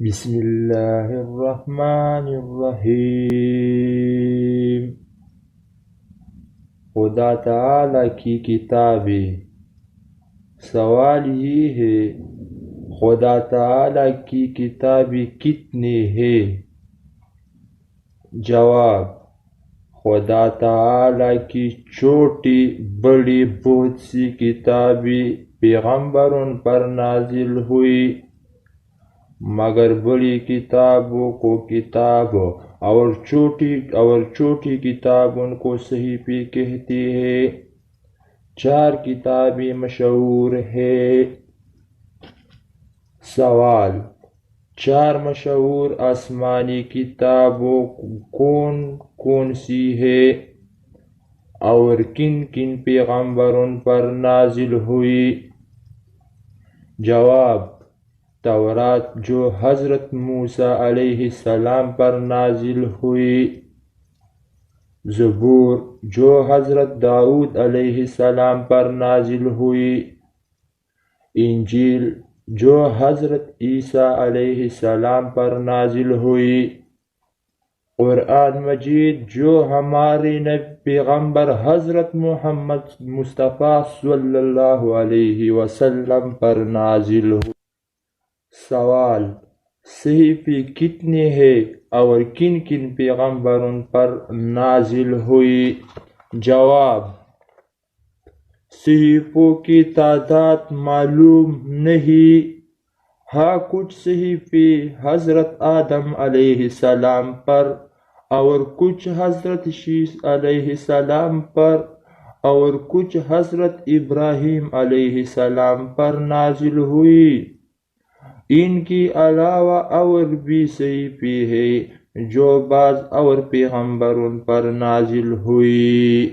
بسم اللہ الرحمن الرحیم۔ خدا تعالی کی کتابیں۔ سوال یہ ہے خدا تعالی کی کتابیں کتنی ہیں؟ جواب: خدا تعالی کی چھوٹی بڑی بہت سی کتابیں پیغمبروں پر نازل ہوئی، مگر بڑی کتابوں کو کتاب اور چھوٹی کتابوں کو صحیفے کہتے ہیں۔ 4 کتابیں مشہور ہیں۔ سوال: 4 مشہور آسمانی کتابوں کون کون سی ہیں اور کن کن پیغمبروں پر نازل ہوئی؟ جواب: تورات جو حضرت موسیٰ علیہ السلام پر نازل ہوئی، زبور جو حضرت داؤد علیہ السلام پر نازل ہوئی، انجیل جو حضرت عیسیٰ علیہ السلام پر نازل ہوئی، قرآن مجید جو ہمارے پیغمبر حضرت محمد مصطفیٰ صلی اللہ علیہ وسلم پر نازل ہوئی۔ سوال: صحیفے کتنے ہیں اور کن کن پیغمبروں پر نازل ہوئی؟ جواب: صحیفوں کی تعداد معلوم نہیں۔ ہاں، کچھ صحیفے حضرت آدم علیہ السلام پر اور کچھ حضرت شیس علیہ السلام پر اور کچھ حضرت ابراہیم علیہ السلام پر نازل ہوئی۔ ان کے علاوہ اور بھی صحیفے ہیں جو بعض اور پیغمبروں پر نازل ہوئی۔